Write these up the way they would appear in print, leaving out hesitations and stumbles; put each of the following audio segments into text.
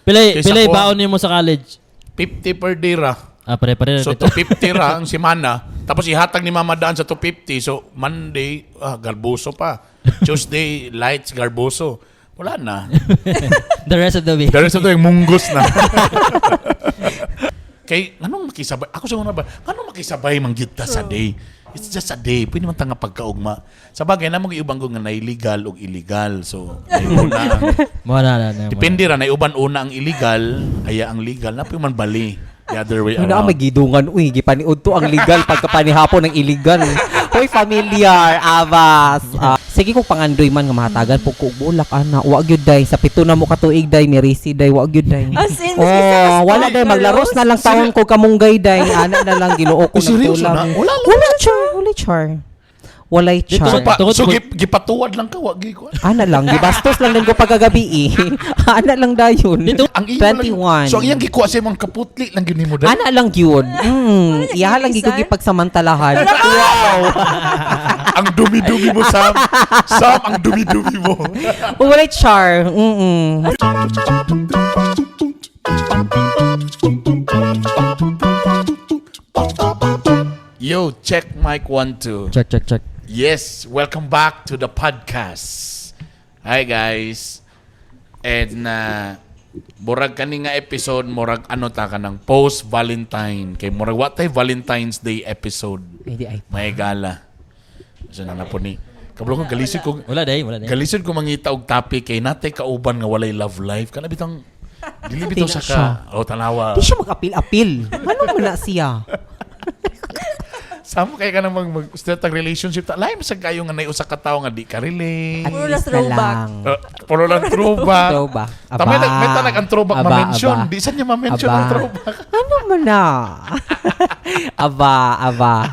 Pilay baon niyo mo sa college? 50 per day ra. Pare-pare. So 250 ra ang semana. Tapos ihatag ni Mama Daan sa 250. So Monday, garboso pa. Tuesday, lights, garboso. Wala na. The rest of the week. The rest of the week, munggos na. Kay, anong makisabay? Ako sa una ba, anong makisabay manggita sa day? It's just a day. Pwede man tanga pagkaugma. Sa bagay, namang iubang ko nga na illegal o illegal. So, una ang... Depende ra, naiuban una ang illegal, aya ang legal. Napi man bali. The other way around. Una ang magidungan. Uy, gipaniud to ang legal pagkapanihapon ng illegal. Uy, familiar. Abas. Sige kung pangandoy man nga mahatagan po kung bulak ana. Wag yun day. Sa pito na mo katuig day. Mirisi day. Wag yun day. Wala day. Maglaros na lang taon ko kamunggay day. Ana na lang giluo ko ng tulang. Wala char. Walay char. So, gipatuwad lang ka, wag ko. Ana lang, gibastos lang din ko pagkagabi Ana lang dayon. Ang 21. So, iyang gikuha sa mga kaputli lang yun mo dahil? Ana lang yun. Iyaha lang giko gipagsamantalahan. Wow! Ang dumi-dumi mo, Sam. Sam, ang dumi-dumi mo. Walay char. Yo, check mic 1, 2. Check. Yes, welcome back to the podcast. Hi guys. And murag kani nga episode, murag ano ta ka ng post-Valentine. Kay murag what tay Valentine's Day episode. May gala. So na po ni. Kablo ko galisod ko. Wala day. Galisod ko mangita og topic kay natay kauban nga walay love life. Kana bitang dili bitaw sa ka. O tanawa. Di siya mag-apil-apil. Ano mo na siya? Samo kay ka namang mag-start ang relationship. Lahi masag kayo nga naiusa ka tao nga di ka relate. Puro na throwback. Puro lang throwback. Throwback. Tamay nag ang throwback ma-mention. Di saan niya ma-mention ang throwback? Ano mo na? Aba.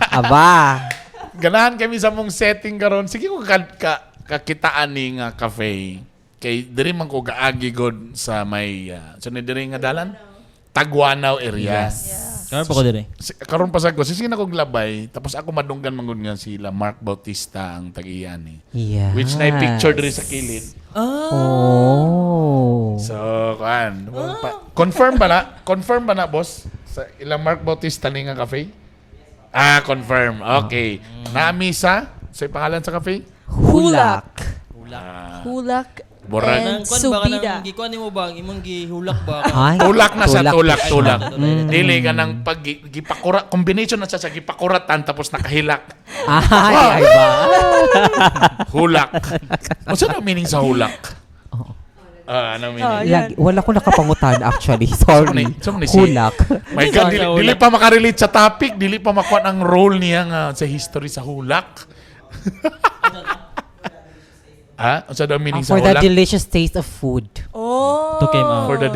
Ganahan kami sa mong setting karon. Sige ko kakitaan ni nga cafe. Kay diri man ko gaagi god sa may sunod diri nga dalan. Taguanaw area. Yes. Karon pa ko dire. Karon pa sa ko. Sige na kong glabay. Tapos ako madunggan mangud nga sila Mark Bautista ang tag-iyan eh. Yes. Which na picture diri sa kilid. Oh. So, kan. Confirm ba na, boss? Sa ilang Mark Bautista ni nga cafe? Confirm. Okay. Nami sa pangalan sa cafe? Hulak. Baka And Subida. nang gikuan nimo ba imong gihulak ba? Tulak na siya, tulak. Dili ka Mm. ng gipakura, combination na siya sa gipakuratan tapos nakahilak. Ay ba? Hulak. Ano sa meaning sa hulak? Ano meaning? Wala ko nakapangutan actually. Sorry. Hulak. My God, dili pa makarelate sa topic, dili pa makuha ang role niya nga sa history sa hulak. Ano sa meaning sa For hulak? the delicious taste of food. Oh. To came out. For the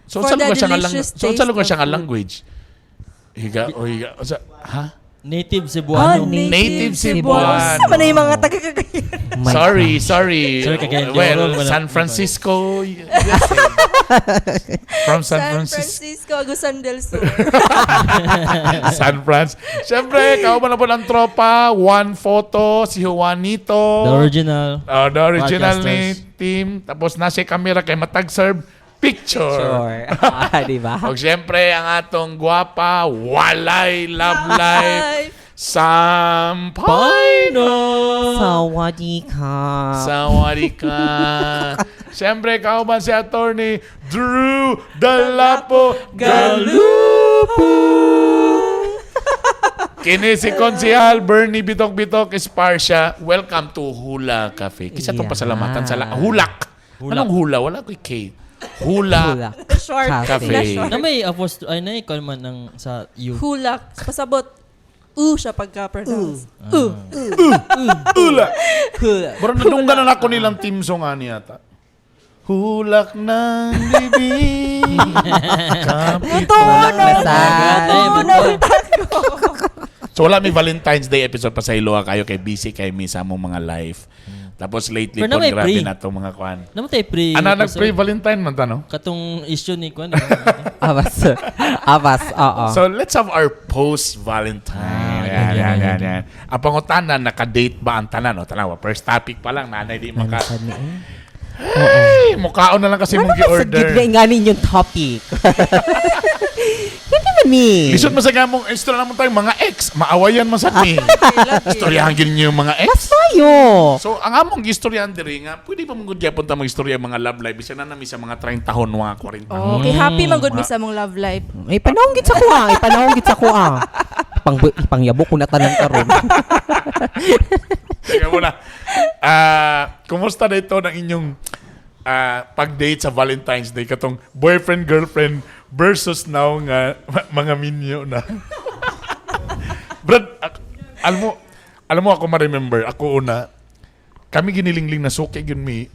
So, For saan the lugar siya nga delicious saan lugar taste siya nga of food. language? Higa. Ha? Native Cebuano. Native Cebuano. Sama na yung mga taga-Cagayan. Sorry. Sorry, Cagayan. Well, San Francisco. From San Francisco. Agusan del Sur. San Francisco. Siyempre, kauban na po ng tropa. One photo, si Juanito. The original. The original ni Podcasters. team. Tapos nasa camera kay matag-serve picture. Sure. Diba? O siyempre, ang atong gwapa, walay love life, Sampayno. Sawadika. Siyempre, kauban si attorney Drew Dalapo Galupo. Kini si Konsehal Bernie Bitok-Bitok Esparsya. Welcome to Hula Cafe. Kisa itong pasalamatan sa Hulak. Anong hula? Wala ko K. Hula Short. Cafe. Na may apostrophe ay na ikaw man ng sa you. Hulak. Pasabot. Siya pagka-pronounce. Hula. Bro, nadunggan na ako nilang team song ani ata. Hulak ng bibig. So wala may Valentine's Day episode pa sa Iloa kayo kay busy kay mi sa among mga live. Tapos lately Pero po na may grabe pre. na itong mga kwan. Namatay pre. Nag-pre-Valentine man ta, no? Katong issue ni kwan. Abas, oo. So let's have our post-Valentine. Yan. Ang pangutanan, naka-date ba ang tanan? O, tanawa, first topic pa lang, nanay di maka... Hey, mukhaon na lang kasi mong Sa gi-order. gitna nga ninyong topic. Hindi man ni. Lisod mo sa gamong istorya naman tayo, mga ex. Maawayan man sa ni. Istoryahan gin niyo yung mga ex. Tayo. So, ang among istoryahan diri nga, pwede pa mong gyapon ta mag-istorya mga love life. Bisa na nami sa mga 30 tahon, mga 40. Okay, happy man good mi sa mong love life. Ay, panahon git sa kuha. Ipangyabok ko na tanan karon. Teka muna. Kumusta na ito ng inyong pag-date sa Valentine's Day? Katong boyfriend, girlfriend versus now nga mga minyo na. Brad, alam mo ako ma-remember. Ako una, kami ginilingling na suki yun mi.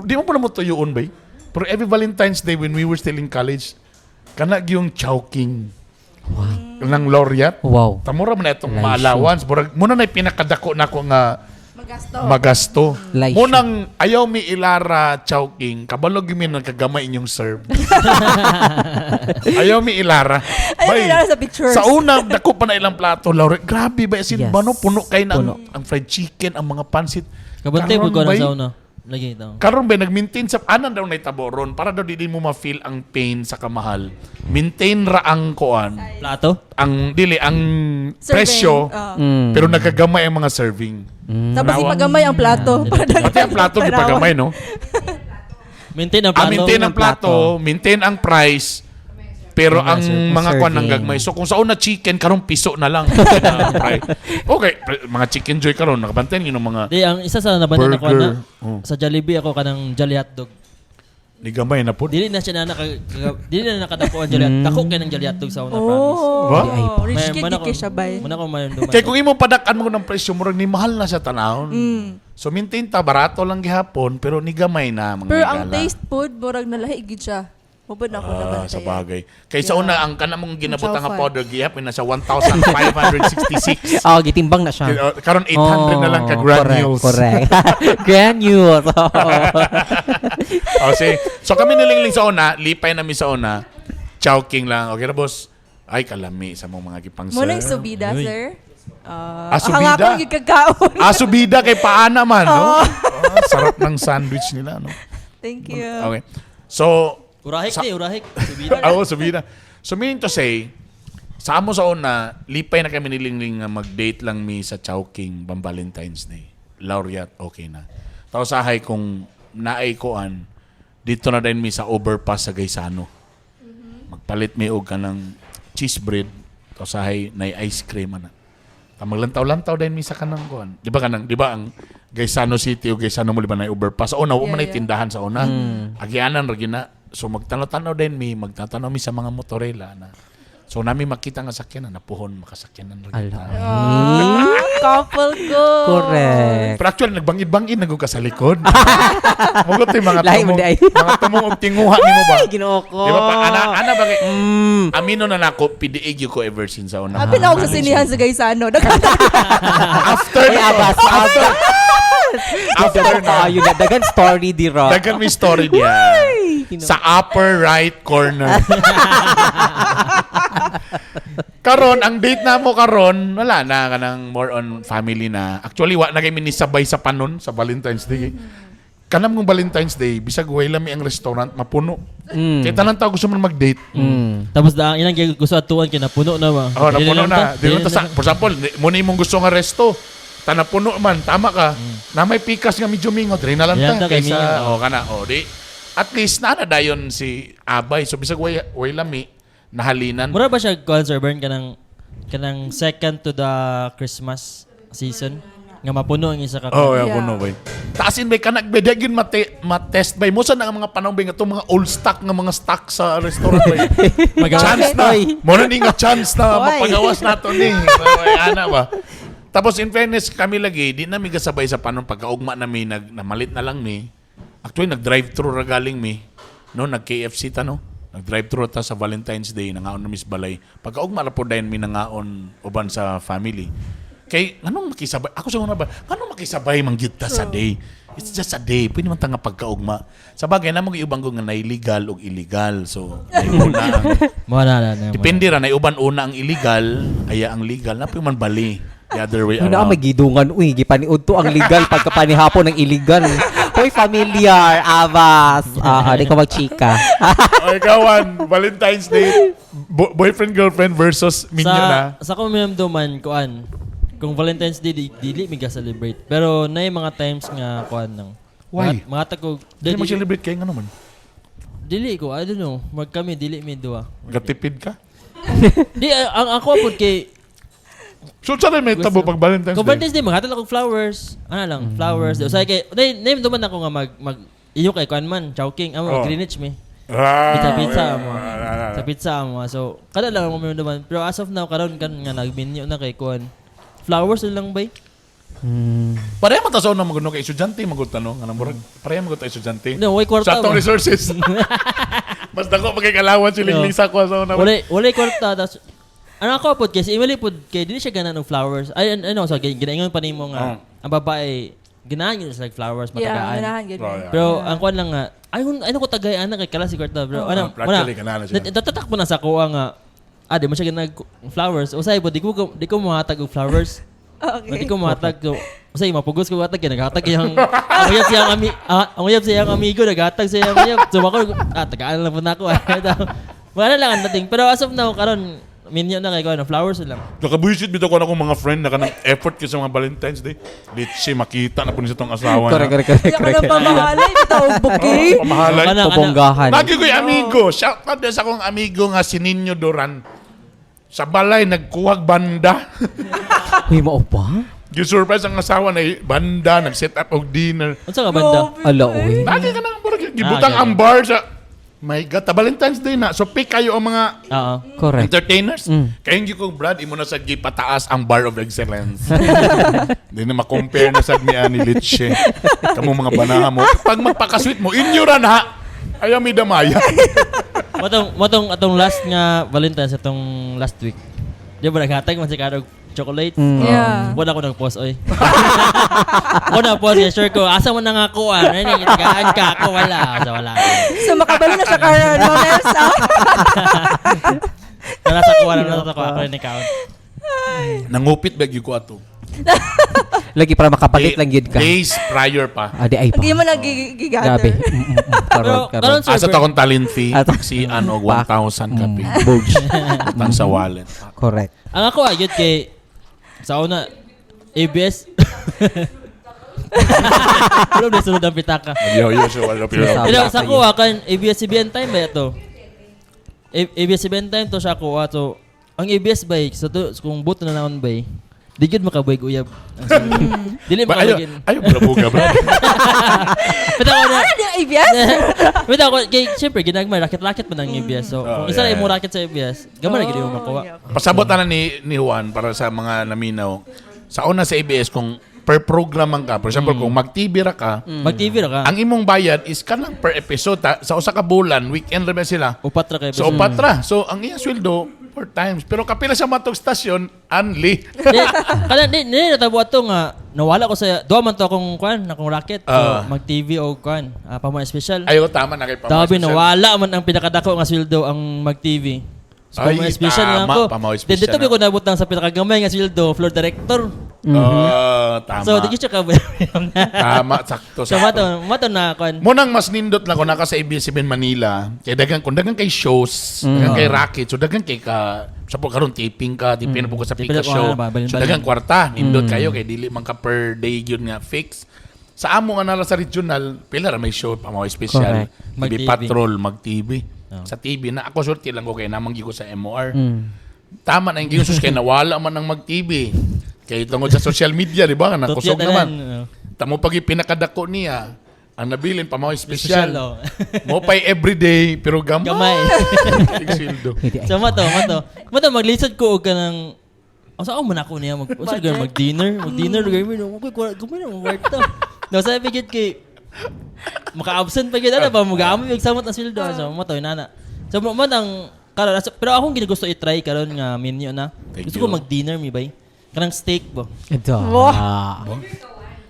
Di mo pa naman tuyuon ba? Pero every Valentine's Day when we were still in college, kanag yung chowking. Ng laureate. Wow. Tamura mo na itong Laisyo. allowance. Muna na pinakadako na ko nga magasto. Laisyo. Munang ayaw mi ilara chowking, kabalog mi nagkagamay inyong serve. Ayaw mi ilara. Bay, Ay, sa pictures. sa una, dako pa na ilang plato, laureate. Grabe ba, sin Yes. bano, puno kayo na Puno. ang fried chicken, ang mga pansit. Kabantay po Karon, ko na bay, sa una. Lagi ito. Karon ba, nag-maintain sa, anan daw na itaboron, para daw di mo ma-feel ang pain sa kamahal. Maintain ra ang kuan, Plato? ang Serving. presyo, Mm. pero nagagamay ang mga serving. Tapos ipagamay ang plato. Pati ang plato, di pa gamay, no? Maintain ang plato. Maintain ang plato, maintain ang price, pero ang mga kwan ng Serving. gagmay. So kung sa una chicken, karong piso na lang. Okay, mga chicken joy karon nakabantayan yun ang mga Di, ang isa sa nabanyan ako burger. na, sa Jollibee ako kanang Jolly Hotdog. Di gamay na po. Dili na siya dili na nakadako ang Jolly Hotdog. Dako kay ng Jolly Hotdog sa una, promise. Ba? Oh, rich May- kid mana di kay siya bay. Muna ko mayon duman. Kaya kung imo padakan mo ng presyo, murag ni mahal na sa tanahon. Mm. So maintain ta, barato lang gihapon, pero ni gamay na mga Pero ang higala. taste food, murag nalahi gid siya. Mubod na ako nabantayan. Sa bagay. Kaysa una, ang kana mong ginabutang nga Chow fun. powder, gihapon na sa 1,566. Oh, gitimbang na siya. Karon 800 na lang ka granules. Correct. Granules. So kami nilingling sa una, lipay namin sa una, chowking lang. Okay na boss? Ay, kalami sa mga gipang sir. Muna yung subida, Uy. sir. Subida? Hanga ko yung kagkaon. Subida kay paana man, no? Sarap ng sandwich nila, no? Thank you. Okay. So, Urahik Sa- di, urahik. Subida. subida. So, meaning to say, sa amo sa una, lipay na kami nilingling nga mag-date lang mi sa Chowking bang Valentine's Day. Laureate, okay na. Tapos sahay kung naay koan, dito na din mi sa overpass sa Gaisano. Magpalit mi og kanang cheese bread. Tapos sahay na ice cream ana. Maglantaw-lantaw din mi sa kanang koan. Di ba ang Gaisano City o Gaisano mo liba na overpass. O na, Yeah, man yeah. tindahan sa una. Agianan ra gina. So magtanaw-tanaw din mi, magtanaw mi sa mga motorela na. So nami makita nga sakyanan, napuhon makasakyanan ra kita. Couple ko. Correct. Pero actually nagbangid-bangid nagug ka sa likod. Mugot yung mga Lahi tumong, mo di ay. mga tumong og tinguha nimo ba? Ginoo ko. Di ba pa ana ba kay amino na nako pidiig ko ever since sa una. Abi na ako sa sinihan sa Gaisano. After Ay, abas. after na. Ayun na. Dagan story di ro. Dagan may story niya. Sa upper right corner. Karon ang date na mo karon wala na kanang more on family na. Actually wa na kay minisabay sa panon sa Valentine's Day. Kanam ng Valentine's Day bisag way lami ang restaurant mapuno. Kaya tanan tao gusto man mag-date. Tapos ang ilang gusto atuan kay napuno na ba? Oh, Dili napuno lang na. ta. Di Dili ta sa lang. for example, muna imong gusto nga resto. Tana puno man, tama ka. Na may pikas nga medyo mingot, rin na lang Yan ta ta kay kaysa mingot. kana di. At least na dayon si Abay. So bisag way lami nahalinan. Mura ba siya concert burn kanang second to the Christmas season nga mapuno ang isa ka. Oh, Yeah. yeah, puno bay. Taasin bay kanag bedagin ma-test bay mo sa nga mga panahon bay nga itong mga old stock nga mga stock sa restaurant bay. Chance na. Mo na ni nga chance na Oy. mapagawas nato ni. Ay, ana ba. Tapos in fairness kami lagi di na mi gasabay sa panon pagkaugma na mi namalit na lang mi. Actually nag-drive-thru ra galing mi. No, nag-KFC ta no. Nag-drive-thru ta sa Valentine's Day nangaon na Miss Balay. Pagkaugma ra po dayon mi nangaon uban sa family. Kay anong makisabay? Ako sa una ba? Anong makisabay mangyud ta sa day? It's just a day. Pwede man ta nga pagkaugma. Sa bagay namang iubang ko nga na illegal o illegal. So, una ang Mawala na. depende ra na uban una ang illegal, aya ang legal na man bali. The other way Una around. magidungan uy gipaniud to ang legal pagkapanihapon ng illegal. Hoy, familiar, Avas. Di ka magchika. O ikawan, Valentine's Day, boyfriend, girlfriend versus minyo na. Sa ko minamduman, kuan, kung Valentine's Day, dili mi ga-celebrate. Pero na mga times nga, kuan nang. Why? Mga tagog. Hindi mag-celebrate kayo nga naman. Dili ko, I don't know. Kami, dili mi duwa. Gatipid ka? Di, ang ako po kay, So, saan may tabo pag Valentine's kung Day? Valentine's Day, maghatag ako flowers. Ano lang, flowers. Usay kay, name duman ako nga iyo kay kuan man, Chowking, Oh. Greenwich me. Ah, Pizza mo. ah, Sa pizza mo. So, kada lang mo naman. Pero as of now, karon kan nga nagminyo na kay kuan. Flowers lang ba? Pareha matasaw na maguno kay estudyante, magutanong. Anong murag? Pareha magutanong estudyante. No, way kwarta. Sa atong ba? resources. Mas dako pagkikalawan siling lisa ko sa una. Wala kwarta. Das, ano ako po, kasi Emily po, kay dili siya gana ng flowers. Ay, ano, so, ginaingon pa nimo nga, ang babae, ganahan yun like flowers, Yeah, matagaan. ganahan gid. Oh, yeah. Pero ang kuan lang nga, ay ko tagay ana kay kala si kwarta, bro. Ano, practically ganahan na siya. Natatak po na sa kuha nga, di mo siya ganag flowers. Usay po, di ko mahatag og flowers. Okay. Di ko mahatag ko. Usay mapugos ko hatag naghatag yang ang uyab siyang amigo naghatag siya uyab. So ako tagaan lang po na ako. Wala lang ang dating. Pero as of now karon minyo na kay ko ano flowers lang. Nakabuisit bitaw ko na akong mga friend na kanang effort kasi mga Valentine's Day. Litsi, makita na po niya itong asawa na. Correct. Kaya ka nang pamahalay, bitaw bouquet. Pamahalay. Ano, Puponggahan. Lagi ko'y amigo. Shout out din sa akong amigo nga si Ninyo Duran. Sa balay, nagkuhag banda. Uy, mao ba? Gisurprise ang asawa na banda, nag-set up og dinner. Unsa ka banda? Ala, uy. Lagi ka nang gibutang okay. ang bar sa... My God, Valentine's Day na. So pick kayo ang mga Oo. Correct. entertainers. Kaya hindi ko, Brad, imo na sa gipataas ang bar of excellence. Hindi na ma-compare na sa ni Litche. Kamu mga banaha mo. Pag magpakasweet mo, inyo ra na. Ayaw mi damaya. Matong atong last nga Valentine's atong last week. Di ba naghatag man si Karog chocolate? Yeah. Wala ko nag-post oy. Wala post ya sure ko. Asa mo na nga ako ah. Nani gitagaan ka ako wala. So wala. So makabalo na siya karon, Mames. Nasa ko ako ni count. Nangupit ba ko ato? Lagi para makapalit lang yun ka. Days prior pa. Di ay pa. Hindi mo Grabe. nagigather. Karon. karon sir, Asa ta akong talent fee? Ato. Si ano, 1,000 kape. Bogs. Tang sa wallet. Correct. ang ako ayot kay sa una ABS. Pero sunod ang pitaka. Yo, so wala pero. Sabi Pero ako sa yun. kuha kan ABS-CBN time ba ito? ABS-CBN time to siya kuha to. Ang ABS bike so to kung buto na naon bay. Di gud makabuig uyab. Dili Ba, ayo, makabuigin. ayo, brabuga, bro. Pero ako na. Ano yung ABS? Pero ako kay syempre ginagmay racket man ang ABS. So kung isa yeah. lang mo racket sa ABS, gamay na gid mo makuha. Pasabot na ni Juan para sa mga naminaw. Sa una sa ABS, kung per program man ka, for example, kung mag-TV ra ka, Mag-TV ra ka. ang imong bayad is kanang per episode. Sa usa ka bulan, weekend ra ba sila? Upat ra kay So, upat ra. So, ang iyang sweldo, 4 times. Pero kapila sa matog stasyon, unli. Kada di natabo ato nga nawala ko sa duha man to akong kwan akong racket. So mag-TV o kwan. Pamo special. Ayo, tama na kay Tabi Pamaw. nawala man ang pinakadako nga sweldo ang mag-TV. So Ay, pamo special lang tama, ko. Pamaw special Dito na. ko nabutang sa pinakagamay nga sweldo floor director. Tama. So di siya ka. Tama, sakto. So mato na kwan. Munang mas nindot lang kung naka sa ABS-CBN Manila, kay kung dagang kay shows, dagang kay racket, so dagang kay ka, sa po karon taping ka, tipin na po ko sa Tipin Pika na po, show. ano ba, balin-balin. So dagang kwarta, nindot kayo, kay dili man ka per day yun nga fix. Sa amo nga nala sa regional, pila ra may show, Pamaw special. Correct. TV Mag-TV. Patrol, mag-TV. Sa TV, na ako sorti lang ko kay namang ko sa MOR. Tama na yung ginusos kay nawala man ang mag-TV. Kay tungod sa social media, di ba? Nakusog Tutyat naman. na. Tamo pag pinakadako niya, ang nabilin Pamaw Special, special. oh. Mo pa'y everyday, pero gamay. Gamay. Igsildo. So mato maglisod ko og kanang asa ako man ako niya mag-dinner gawin mo gumay na mo no sabi gid kay maka-absent pa gid ana ba mag-amo yung samot ang sweldo so mato inana so matang karon pero akong ginugusto i-try karon nga menu na Thank gusto ko you. mag-dinner mi bay kanang steak ba Ito.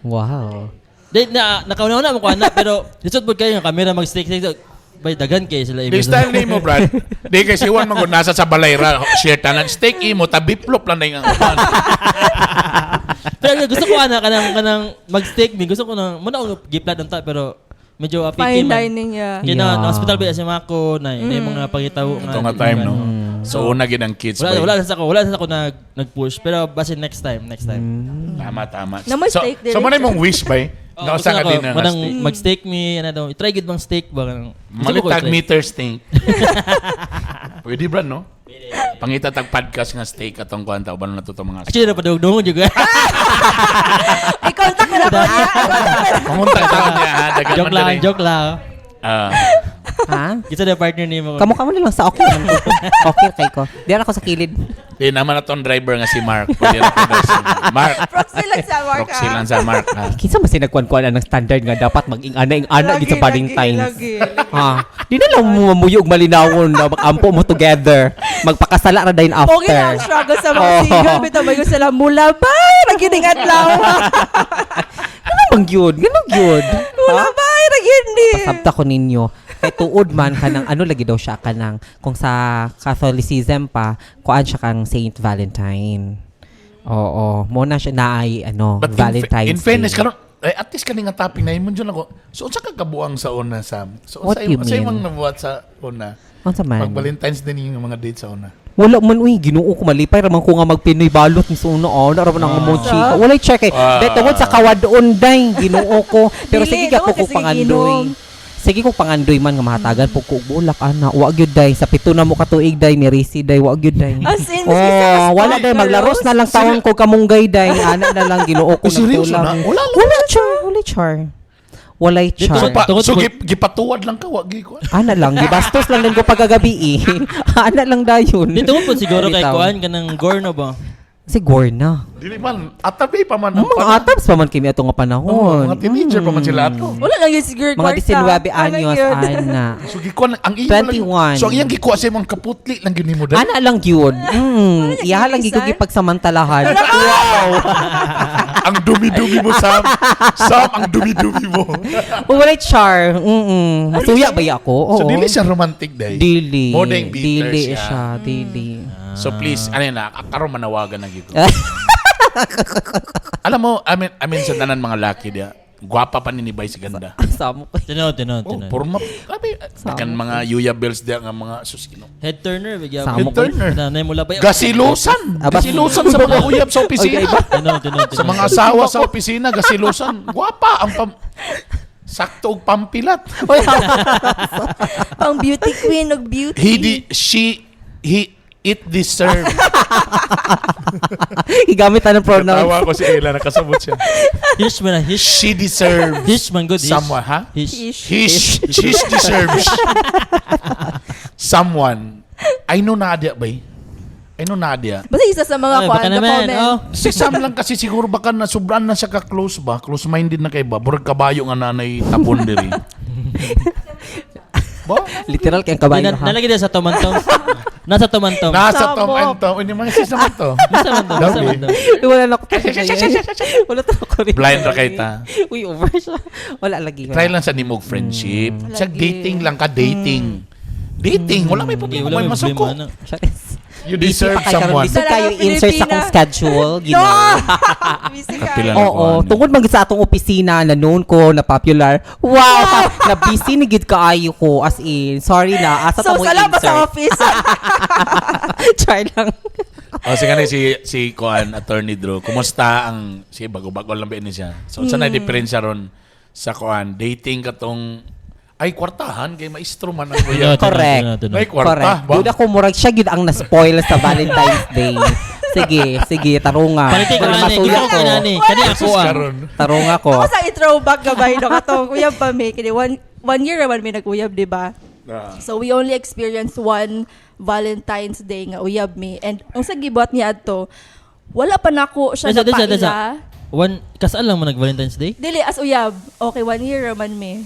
Wow. di na nakauna mo ko ana pero lisod pud kayo nga camera mag-steak Bay, dagan kayo sila. Di style ni mo, Brad. Di kasi iwan mo kung nasa sa balay ra, share tanan. Steak imo, tabiplop lang na yung upan. Pero gusto ko kanang mag-steak me. Gusto ko nang muna ako giplat ng pero medyo Fine apiki man. dining, yeah. Kina Yeah. na hospital ba si Mako na yung mga pangitaw Ito nga time, no? So, una gid ang kids. bay. Wala sa ako nag-push pero basi next time. Tama. Na may So, steak so din. mo na mong wish, bay? Oh, Nausa ka din na manang steak. mag-steak me ano daw. I-try gid bang steak ba kanang Malitag meter steak. Pwede, Brad, no? Pangita tag podcast nga steak atong kwanta uban na to mga Actually na padugdungon juga. I-contact na ako niya. Pamunta ta niya ha, dagan man dali. joke lang. Ha? Kita na partner ni mo. Kamukha mo na lang sa okay. Okay kay ko. Diyan ako sa kilid. Di naman atong driver nga si Mark. Pwede na to si Mark. Proxy lang sa Mark. Proxy lang sa Mark. ha. Kinsa man sinagkuan-kuan ng standard nga dapat mag-ing-ana gid sa Valentine's. Lagi. Ha. Di na lang mo mamuyog malinawon na mag-ampo mo together. Magpakasala ra din Okay na ang after. struggle sa mga Oh. single. Bitaw ba yung sila mula ba? Naginingat lang. Ano bang yun? Ganun yun. Mula ba? Nagindi. Pasabta ko ninyo. Kay tuod man kanang ano lagi daw siya kanang kung sa Catholicism pa kuan siya kang Saint Valentine. Oo, mo na siya na ay ano But Valentine's in fairness, Day. karon at least kani nga topic na imon dyan ako. So, unsa ka kabuang sa una, Sam? So, What you sa mean? imong nabuhat sa una? Unsa man? Pag Valentine's din yung mga date sa una. Wala man uy, Ginoo ko malipay raman ko nga magpinoy balot ni suno na raman ang mo chika. Wala check eh. Tungod sa kawadon day Ginoo ko. Pero Dili, sige ka tungod ko kasi pangandoy. ginom. Sige ko pangandoy man nga mahatagan po ko bulak ana. Wa gyud day sa pito na mo ka tuig day ni Risi day wa gyud day. As in, mas isa Oh, mas wala day girls. maglaros na lang taon ko kamunggay day. Ana na lang Ginoo ko Seryoso na? nagtulang. Wala Wala char. Walay char. So, Tungod- gipatuwad lang ka, wag gi ko. Ana lang, gibastos lang din ko pagkagabi eh. Ana lang dayon. Dito mo po siguro kay Bitaw. kuan kanang gorno ba? Si Gorna. Dili man, atabi pa man. Ang mga atabs pa man kimi ato nga panahon. Mga teenager pa man sila ato. Wala lang yung sigurd Mga 19 anyos, ana. So, gikuha ang iyang 21. So, ang iyang gikuha sa imong kaputli lang yun mo dahil. Ana lang yun. Iyaha lang Isa? gigugip pagsamantalahan. Ang dumi-dumi mo, Sam. Sam, ang dumi-dumi mo. Walay char. Masuya ba ako? Oo. So, dili siya romantic day. Dili. More than bitter Dili siya. siya. Dili. So, please, ano yun na, karon manawagan na gito. Alam mo, I mean, sa tanan mga laki dia, gwapa pa ni Bay si ganda. Samo ko. Tinod. Oh, porma. Sabi, kan mga Yuya Bells dia nga mga susino. Head turner bigyan. Samo Head turner. Nanay mula ba? Gasilusan. Abas- Gasilusan sa mga uyab sa opisina. Tinod. Sa mga asawa sa opisina, gasilusan. Gwapa ang sakto og pampilat. Pang beauty queen og beauty. It deserve. Igamit na ng pronoun. Tawa ko si Ella, nakasabot siya. Hish man hish. She deserves Hish man good hish. someone, ha? Hish. She deserves someone. I know Nadia, bay. I know Nadia. Basta isa sa mga Ay, baka kwan na naman. comment. Oh. Si Sam lang kasi siguro baka na sobrang na siya ka-close ba? Close-minded na kay ba? Burag kabayo nga nanay tapon diri. Ba? Literal kayang kabayo ha. Nalagay din sa tomantom. Nasa tomantom. Nasa Sabog. Tom and Tom. Hindi mga sis naman to. Nasa tomantom. Wala na ko. Wala na ko rin. Blind ra kay ta. Uy, over siya. Wala lagi. Try lang sa nimog friendship. Sa Lagi. dating lang ka, dating. Dating, wala may problema. May masuko. You deserve someone. Lisod kayo insert sa akong schedule. No! Ginoo. Busy Kapila ka. na. Oo, tungkol man gid sa atong opisina na noon ko na popular. Wow, na busy ni gid kaayo ko as in. Sorry na, asa So, ta mo sala ba sa insert. office? Try lang. O, sige na si Kuan, Attorney Drew. Kumusta ang, si bago-bago lang ba ini siya? So, saan na diferensya ron sa Kuan? Dating katong, ay, kwartahan, kay maestro man ang kuya. Correct. Ay, kwarta, Correct. ba? Duda ko murag siya gid ang na-spoil sa Valentine's Day. Sige, tarunga. Palitin ko Wala na ni. masuya Ginawa ko na ni. Kani ako Sus, ah. karon. Tarunga ko. Ako sa i-throwback gabay no kato. Uyab pa mi. Kini one year naman may nag-uyab, di ba? So we only experienced one Valentine's Day nga uyab mi. And ang sa gibuhat niya adto, wala pa nako siya napaila. Kasal lang mo nag-Valentine's Day? Dili as uyab. Okay, 1 year naman mi.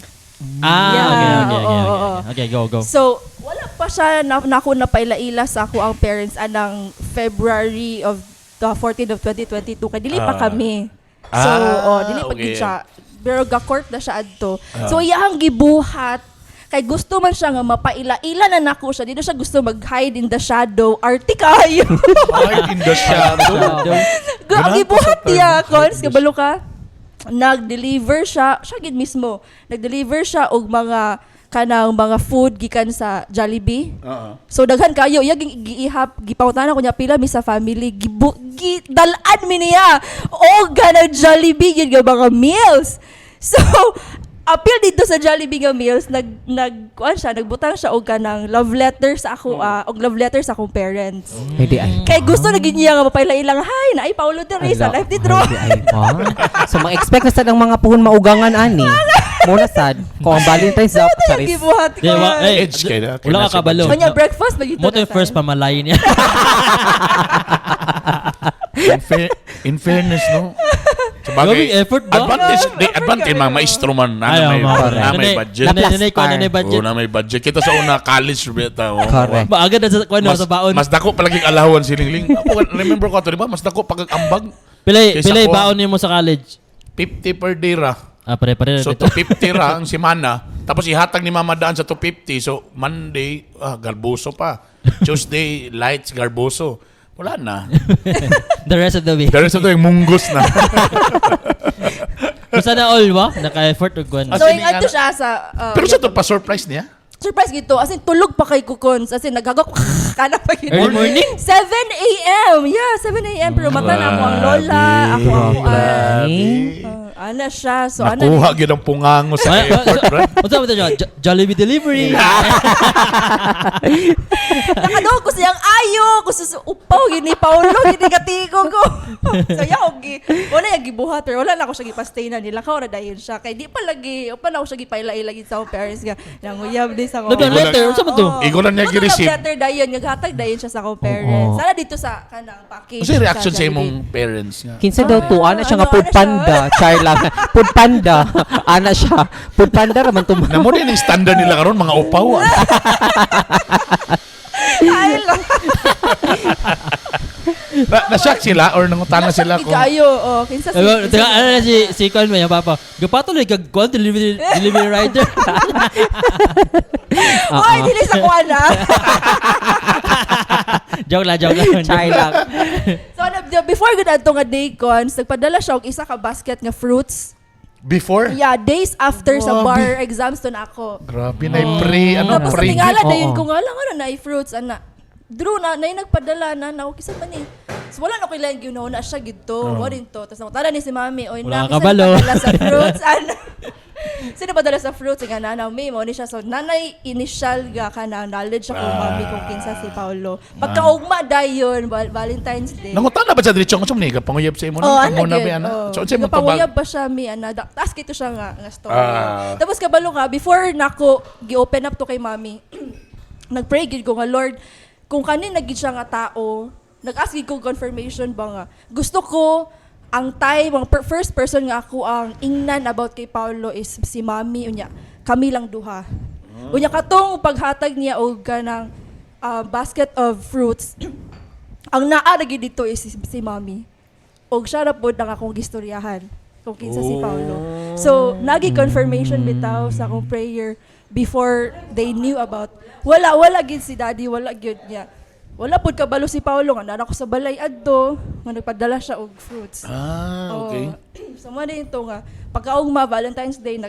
Ah, oo. okay, go. So, wala pa siya nako napaila-ila sa ako ang parents anang February of the 14th of 2022 kay dili pa kami. So, dili pa okay. gid siya. Pero ga-court na siya adto. So, iyang gibuhat Kay gusto man siya nga mapaila-ila na nako siya. Dito siya gusto mag-hide in the shadow. Arte kayo. Hide in the shadow. Ang Ganun ibuhat po sa niya, term, Cons. hide in the Kabalo ka? Nag-deliver siya gid mismo. Nag-deliver siya og mga kanang mga food gikan sa Jollibee. So daghan kayo iya giihap gipawtanan ko niya pila mi sa family dalan mi niya o ganang Jollibee yun nga mga meals. So appeal dito sa Jollibee nga meals kuan siya nagbutang siya og kanang love letter sa ako og love letter sa akong parents. Hindi ay. Kay gusto na gid niya nga mapailang hi na ay Paulo Teresa life ni Drew. So ma-expect na sad ang mga puhon maugangan ani. Muna sad kung ang Valentine's up charis. Gibuhat ko. Edge kay na. Wala ka kabalo. Kanya breakfast magito. Mo to yung first pamalay niya. In fairness, no? Gawing effort ba? Advantage mga maestro man Ayaw, na may budget. Nanay ko, nanay budget. Na may budget. Kita sa una college beta. Correct. Ba agad na sa kuno sa baon. Mas dako palaging alawan siling-ling. Ako remember ko to, di ba? Mas dako pag-ambag. Pilay Kaysa ko- baon niyo mo sa college. 50 per day ra. Pare So dito. 250 ra ang semana. Tapos ihatag ni Mama Daan sa 250. So Monday, garboso pa. Tuesday, lights, garboso. Wala na. The rest of the week. The rest of the munggos na. Kung sana all ba? Naka-effort og kuan. So yung ato siya sa Pero sa to pa surprise niya. surprise gito. As in, tulog pa kay Kukons. As in, naghagok kana pa gito. Early morning? 7 a.m. Yeah, 7 a.m. Pero mata na ako ang lola. Ako ang ana siya. So, ana. Nakuha gid ang pungango sa effort, bro. Unsa mo to siya? Jollibee delivery. Nakadawag ko siyang ayo. Ko sa upaw. Gini Paulo. Gini katigo ko. So, yaw. Wala yung gibuhat. Pero wala na ako siya gipastay na nila. Kao na dahil siya. Kaya di pa lagi. O pa na ako siya gipaila-ila sa akong parents nga. Nanguyab din sa akong Love letter. Unsa mo to? Igulan niya gi-receive. Love letter dayon. Naghatag dayon siya sa akong parents. Sana dito sa kanang package. Kasi reaction sa Jollibee. imong parents nga. Kinsa daw to ana siya nga ano, food ano panda, char lang. Food panda. Ana siya. Food panda raman to. Namo din ang standard nila karon mga upaw. Ay lang. Na-shock sila or nangutana sila kung Ikayo. Oh, kinsa si... Teka, ano na si Kwan mo yung papa. Gapatuloy kag kuan delivery rider. Oy, dili sa kuana. Joke lang. Char lang. So, before gud adto nga day cons, nagpadala siya og isa ka basket nga fruits. before? Yeah, days after sa Grabe. bar exams to na ako. Grabe na pre, Tapos pre. tingala Oo. dayon ko nga lang ano na fruits ana. Drew na nagpadala na okay sa man eh. So wala na ko ilang ginaw na siya gito. Mo din to. Tapos nakutala ni si mami, oy Wala na ka kisa kabalo." padala sa fruits ana. Sino ba dala sa fruits nga nanaw may mo ni siya so nanay initial ga kana knowledge ako mami kung kinsa si Paulo. Pagkaugma dayon Valentine's Day. Nangutana ba sa diretso ko sa mga panguyab sa imo Oh, nang ano muna ba yun? ana? Oh. So unsa mo Panguyab tabag? pa siya mi ana. Taas kito siya nga story. Ah. Tapos kabalo ka before nako gi-open up to kay mami. Nagpray gid ko nga Lord, kung kanin nagid siya nga tao, nag-ask gid ko confirmation ba nga. Gusto ko ang time, ang first person nga ako ang ingnan about kay Paulo is si mami unya. Kami lang duha. Unya katong paghatag niya og kanang basket of fruits. Ang naa na gid dito is si mami. Og siya na po ang akong gistoryahan kung kinsa si Paulo. So, nagi confirmation bitaw sa akong prayer before they knew about. Wala gid si daddy, wala gid niya. Wala pud kabalo si Paulo nga nana ko sa balay adto nga nagpadala siya og fruits. Okay. So mo din to nga pagkaugma Valentine's Day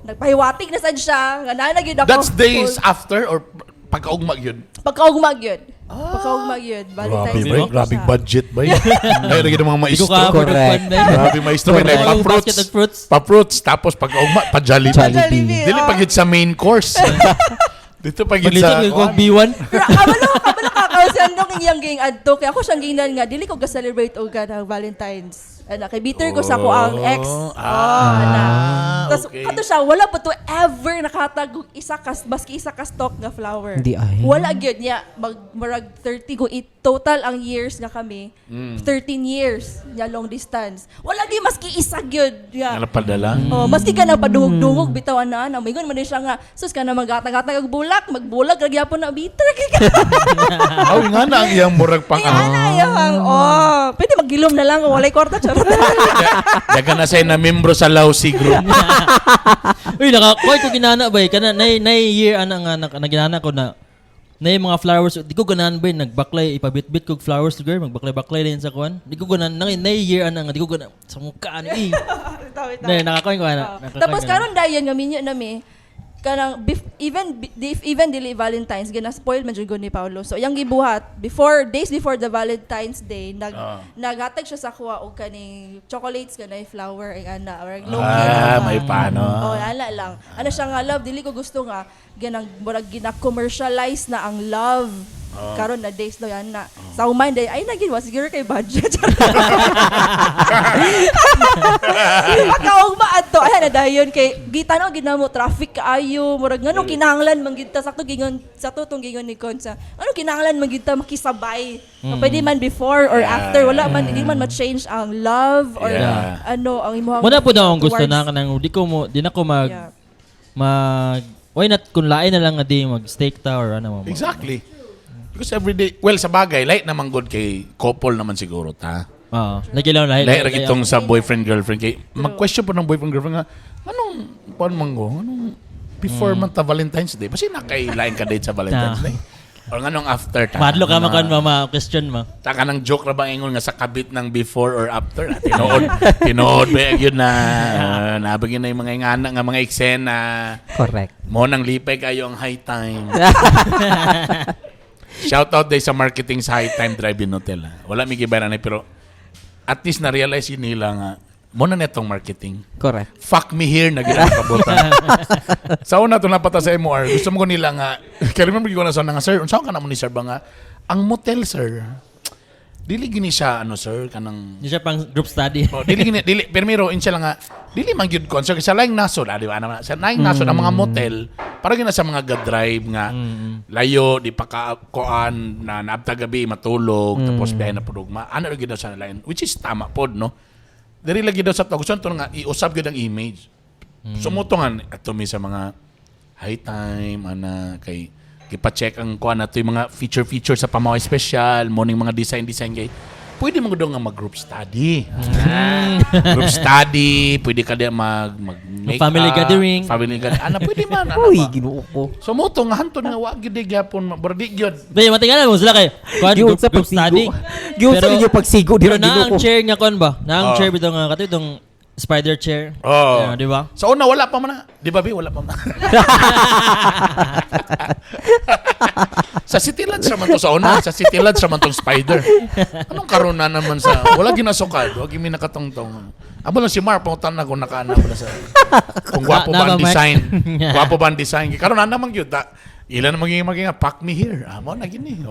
nagpahiwatig na sad siya nga naa na gyud ako. That's days after or pagkaugma yun? Pagkaugma gyud. Pagkaugma gyud Valentine's Day. Grabe budget ba? Ay lagi ng mga Ikaw maestro. ka Correct. Grabe maestro may Correct. pa-fruits. Basket of fruits. Pa-fruits tapos pag-ugma pa-Jollibee. Jollibee. Dili pagit sa main course. Dito pagit sa Paglisod ko B1. Pero kabalo kakausan nung iyang ging adto kaya ako siyang gingnan nga dili ko ga-celebrate og kanang Valentine's. Ana kay bitter ko sa ko ang ex. Ana. Tapos okay. kato siya wala pa to ever nakahatag og isa ka baski isa ka stock nga flower. Hindi ay. Wala gyud niya marag 30 ko total ang years nga kami. 13 years nya long distance. Wala gyud maski isa gyud. Ano Yeah. padala? Oh, maski ka na padungog-dungog bitaw ana na maygon man ni siya nga sus ka na maghatag-hatag og bulak, magbulag ra gyapon na bitter kay ka. Aw nga na ang iyang murag pang ano. Ana yang pwede gilom na lang, walay kwarta, charot. Daga na sa'yo na membro sa Lausi Group. Uy, nakakoy ko ginana ba eh. Kana, na year ana nga, naginana ko na yung mga flowers, di ko ganahan ba nagbaklay, ipabit-bit ko flowers to girl, magbaklay-baklay din sa kuwan. Di ko ganahan, na year ana nga, di ko ganahan, sa mukha ano eh. Nakakoy ko ana. Tapos karon dayon nga minyo nami kanang even dili Valentine's gina spoil man jud ni Paulo. So yang gibuhat days before the Valentine's Day naghatag siya sa kuha og kaning chocolates kanay flower ang ana or May paano. Oh, ala lang. Ano siya nga love dili ko gusto nga ganang murag gina-commercialize na ang love. Karon na days daw yan na. Sa umay day ay nagin was siguro kay budget. Makaugma adto ay na dayon kay gitanaw ginamo traffic kaayo murag nganong kinahanglan man gid ta sakto gingon sa tutong gingon ni Konsa. Ano kinahanglan man gid ta makisabay. Pwede man before or after wala man hindi man ma-change ang love or ano ang imong Muna po daw ang gusto na kanang di na ko mag why not kung lain na lang nga di mag-steak ta or ano mo. Exactly. Because every day, well, sa bagay, light naman good kay couple naman siguro, ta? Oo. Nagilaw na. Light rin itong sa boyfriend-girlfriend. Kay, mag-question po ng boyfriend-girlfriend nga, anong, paano manggo? Anong, before man ta Valentine's Day? Kasi nakailain ka date sa Valentine's Day? Or anong after ta? Madlo ka makan mama question mo. Taka ng joke na ba ingon nga sa kabit ng before or after? Tinood ba yun na nabagin na yung mga ingana nga mga eksena. Correct. Mo nang lipay kayo ang high time. Shout out day sa marketing sa High Time Drive-In Hotel. Wala may gibayaran na pero at least na-realize yun nila nga mo na netong marketing. Correct. Fuck me here na ginakabutan. Sa una to napata sa MOR. Gusto mo ko nila nga kaya remember ko na sa nga sir, unsaon ka na mo ni sir ba nga ang motel sir. Dili gini siya ano sir kanang Hindi siya pang group study. dili pero insya lang nga dili man gyud concert sa laing nasod di ba naman sa laing nasod ang mga motel para gina sa mga drive nga layo di pa kakuan na naabta gabi matulog tapos biyahe na pudugma ano ra gyud sa lain which is tama pod no diri lagi daw sa to gusto nga iusab gyud ang image sumutongan ato mi sa mga high time ana kay ipa-check ang kuha na ito yung mga feature sa pamaway special, morning mga design kay pwede mo nga mag-group study. Group study, pwede ka din mag-make family gathering. Ano, pwede man. Ano Uy, ba? ginuo ko. So mo to, nga hantod nga, wag yun gyapon bardi yun. Bay, matingalan mo sila kay Giun sa group study. Giun sa inyo pagsigo Pero dira na ginuo ang ko. chair nga kon ba? Na ang chair bitaw nga kato itong spider chair. Oh. Di ba? Sa una, wala pa man. Di ba, Bi? Wala pa man. Sa City Lodge naman to sa una. Sa City Lodge naman tong spider. Anong karoon na naman sa... Wala ginasukad. Wag yung minakatong-tong. Abo lang si Mar, pangutan na kung nakaana ba na sa... Kung gwapo ba ang design. Gwapo ba ang design. Karoon na naman yun. Ilan naman yung maging pack me here. Amo na gini.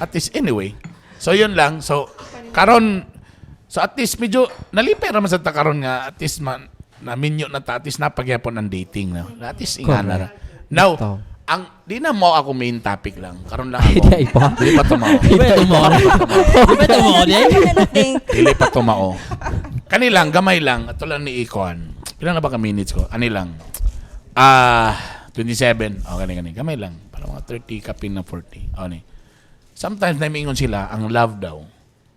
At least anyway. So yun lang. So karon so at least medyo nalipay naman sa takaron nga at least man naminyo na ta at least napagyapon ang dating na. At least ingana ra. Now, ang di na mo ako main topic lang. Karon lang ako. Ay, pa. Dili pa tumao. Iba mo. Iba mo di. Dili pa tumao. Kanilang gamay lang ato lang ni Icon. Pila na ba ka minutes ko? Ani lang. 27. Okay kani. Gamay lang. Para mga 30 kapin na 40. Okay. Sometimes naimingon sila ang love daw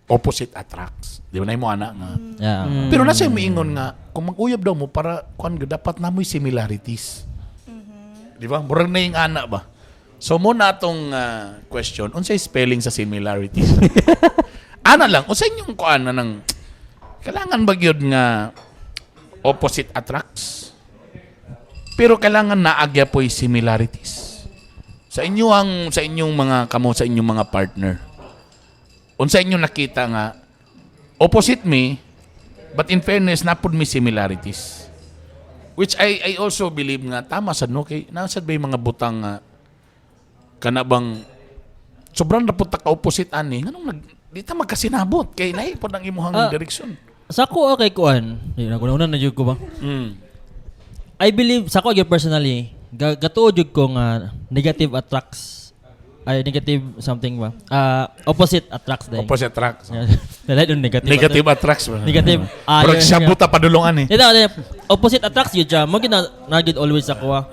opposite attracts. Di ba na mo ana nga. Yeah. Pero nasa miingon nga kung mag-uyab daw mo para kuan dapat na mo'y similarities. Di ba? Murag na yung ana ba? So mo na atong question, unsay spelling sa similarities? Ana lang, unsay yung kuan na ng kailangan ba gyud nga opposite attracts? Pero kailangan naagya po'y similarities. Sa inyong mga kamo sa inyong mga partner. Unsa inyo nakita nga opposite me but in fairness napud may similarities. Which I also believe nga tama sad no kay nasad ba yung mga butang nga kana bang sobrang rapod ta ka opposite ani nganong di ta magkasinabot kay lahi pod ang imuhang direksyon. Sa ko okay kuan. Di na kuno na jud ko ba? I believe sa ko personally gatuod jud ko nga negative attracts negative something ba? Opposite attracts day. Opposite attracts. Dahil yung negative. Negative attracts ba? Negative. Pero siya buta padulungan eh. Ito, opposite attracts yun siya. Mo ginagid always ako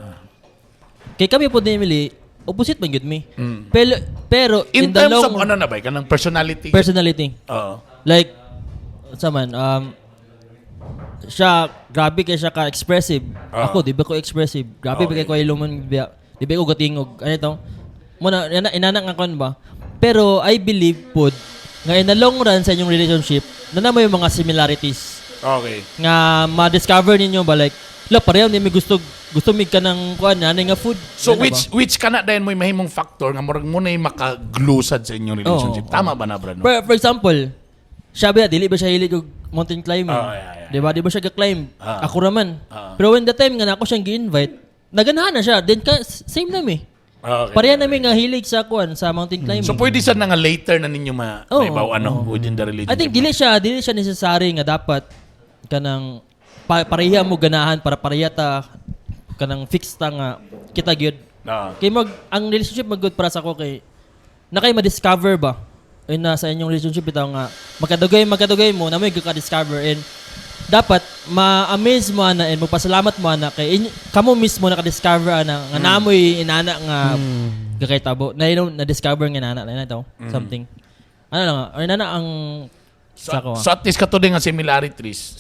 kay kami po ni Emily, opposite man yun me. Pero In in the terms long... of ano na ba? Kanang personality? Personality. Oo. Like, sa man, siya, grabe kay siya ka-expressive. Ako, di ba ko expressive? Grabe Okay. ba ko iluman, di ba ko gatingog? Ano ito? Muna, inanak nga kon ba? Pero I believe po, nga in the long run sa inyong relationship, na may mga similarities. Okay. Nga ma-discover ninyo ba, like, pareho ni may gusto mig ka ng kuan nga food. So Ano which kana dayon mo mahimong factor nga murag mo na makaglusad sa inyong relationship. Oo. Tama ba na, Brad? No? For example, siya ba, dili ba siya hilig og mountain climbing? Yeah. Di ba? Di ba siya ga-climb? Ako raman. Ah. Pero when the time nga na ako siyang gi-invite, naganahan na siya. Then same na mi. Okay. Pareha namin nga hilig sa kuan sa mountain climbing. So pwede sa na nga later na ninyo Oo, maibaw within the I relationship. think dili siya necessary nga dapat kanang pareha mo ganahan para pareha ta kanang fix ta nga kita gyud. Kay ang relationship mag-good para sa ako kay nakay ma-discover ba sa inyong relationship bitaw nga magkadugay mo na may ka-discover and dapat ma-amaze mo ana and magpasalamat mo ana kay kamo mismo naka-discover ana nga namoy inana nga gakaytabo na discover nga inana na ito something ano lang inana ang So at least kato din nga similarities,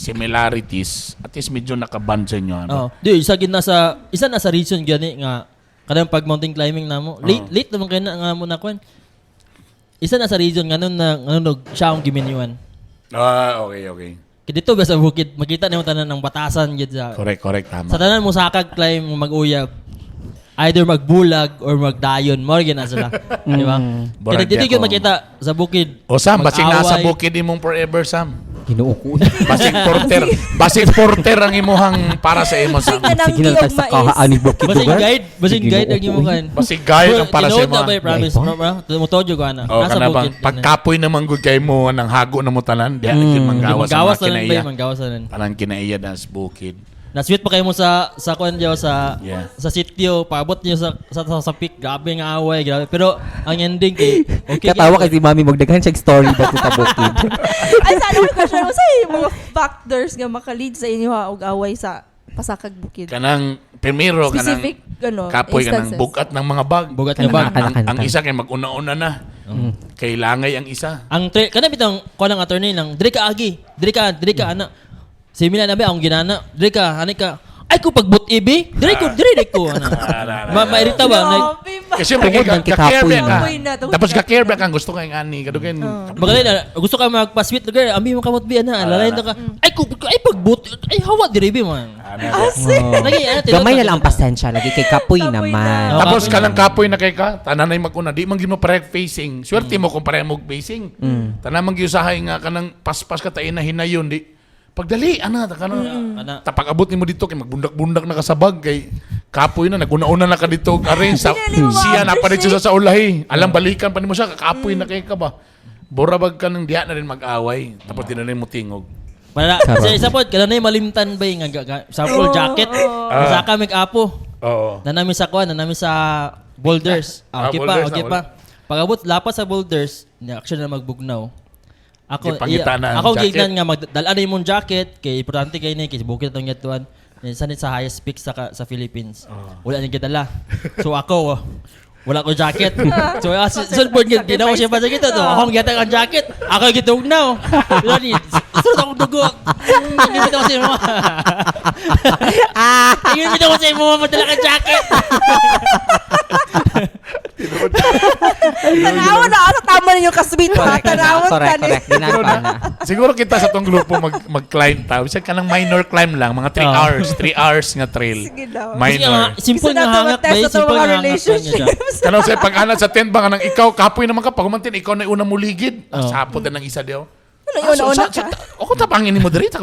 at least medyo nakaband sa inyo. Ano? Oh, di isa na sa reason gani nga kadang pag mountain climbing namo. Late naman kay na nga mo na kwan. Isa na sa reason nga nun siya ang giminyuan. Okay. Kaya dito ba sa bukid makita nimo tanan ng batasan gid sa. Correct, tama. Sa tanan mo sakag climb mag-uyab. Either magbulag or magdayon. More gina sila. Di ba? Kaya dito gyud makita sa bukid. O Sam, basig nasa mag-away. bukid imong forever, Sam. Ginoo ko. Basig porter ang imuhang para sa imo, Sam. Sige na tayo sa kahaan ni Bukid. Basing guide ang imo kan. Basig guide ang para sa imo. Tinood na ba, promise, bro? Tumutodyo ko ana. O, kana bang pagkapoy naman gud kay mo ng hago na mo tanan, diha na gyud manggawas Manggawas sa na mga lang ba? kinaiya. Manggawas na lang. Tanan kinaiya na sa bukid. Na-sweet pa kayo mo sa kuan diyo sa Yeah. sa sitio, paabot niyo sa peak, grabe nga away, grabe. Pero ang ending kay okay. Katawa kay si Mami magdaghan siya story ba sa Bukid. Ay, sana ko question mo sa mga factors nga makalid sa inyo og away sa pasakag bukid. Kanang primero Specific, kapoy kanang instances. bugat ng mga bag. Bugat nga bag. Ang isa kay mag-una-una na. Kailangay ang isa. Ang kana bitong kuan ang attorney nang diri ka agi, diri ka ana. Similar na ba ang ginana? Diri ka, ani ka. Ay ko pagbut ibi, diri ko ana. Mairita ba? Grabe ba? Kasi siyempre, Tungod ng ka-care kikapoy ka. na. Kapoy na, tungod Tapos na. ka-care ka kang gusto kang ani. Kadugin. Magaling na, gusto ka magpa-sweet lugar, ambi mo kamot bi ana, lalay na ka. Ay pagbut, ay hawa diri bi man. Lagi ana Gamay na lang ang pasensya. Lagi kay Kapoy Kapoy naman. na. Tapos ka lang kapoy na kay ka, tanan ay mag-una. Di man gino parehong facing. Swerte mo kung pareho mo facing. Tanan man giusahay nga kanang paspas ka tayo na hinayon. Di. Pagdali, ana, Ana. tapag abot nimo dito kay magbundak-bundak na kasabag kay kapoy na naguna-una na ka dito arrange sa siya na pa dito sa ulahi. Alam balikan pa nimo siya kapoy na kay ka ba. Borabag ka nang diha na rin mag-away. Tapos di na rin mo tingog. Para sa isa po, kana na malimtan ba yung sa full jacket. Sa ka apo. Oo. Nanami sa kuan, nanami sa boulders. Okay boulders, pa. Pag-abot lapas sa boulders, action na magbugnaw. Ako Gipangitanan, ako jacket. gignan nga magdala na imong jacket kay importante kay ni kay bukid tong yatuan. Sanit sa highest peak sa Philippines. Wala ni gidala. So ako wala ko jacket. So sunod gid ginawa siya pa sa kita to. Ako gitang ang jacket. Ako gitugnaw. Wala ni. Sunod ako dugo. Ngimit ako sa imo. Ngimit ako sa imo madala ka jacket. Tanawan na sa tama ninyo kasweet ha. Tanawon ka ni. Correct. Ginapa na. Siguro kita sa tong grupo mag-climb ta. Bisa ka ng minor climb lang, mga 3 hours, 3 hours nga trail. Sige daw. Minor. Simple Gusto na nga hangak ba? tumatest sa Simple mga nga hangak relationships. Kano sa pag-anat sa tent ba nga nang ikaw kapoy naman ka pag umantin ikaw na una mo ligid. Sapod na ng isa daw. Ano yun, nauna ka? Ako tapangin mo diri ta.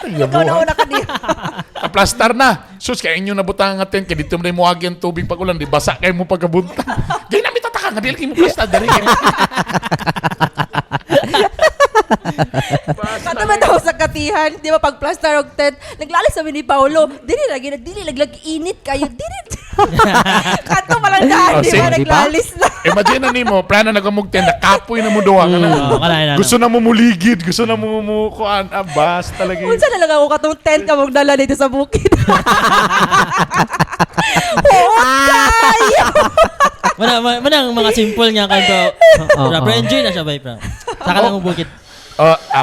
Ikaw nauna ka diya. Kaplastar na. Sus kay inyo nabutang nga tent kay dito mo na muagi ang tubig pag ulan di basa kay mo pagkabunta. Di na mi tataka nga dili mo plastar diri. Kato man daw sa katihan, di ba pag plaster og tent, naglalis sa ni Paulo, dili laglag init kayo, dili. Kato palang daan, di ba sige. naglalis na. Imagine na nimo plano na gamug tent kapoy na mo duwa ka na. Gusto na mo muligid, gusto na mo kuan abas talaga. Unsa na lang ako katong tent ka magdala dito sa bukid. Kayo! Manang mga simple nga kanto. Pero enjoy na siya ba, bro? Saka lang mo bukit.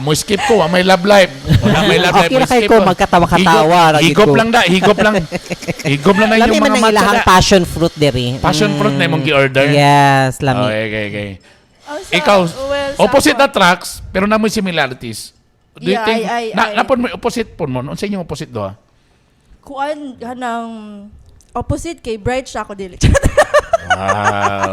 Mo skip ko, may love life. Wala may love life. Okay mo na kayo skip ko, magkatawa-katawa, Higop ragit ko. lang da, higop lang. Higop lang na Lami yung man mga ang ilahang matcha. passion fruit diri. Passion fruit na yung gi-order. Yes, lami. Okay. Oh, sa- Ikaw, well, sa opposite ako- na tracks, pero namoy similarities. Do you Yeah, think, I- napon mo opposite po mo? Ano sa inyong opposite do ha? Kuan ganang opposite kay Bright siya ako dili.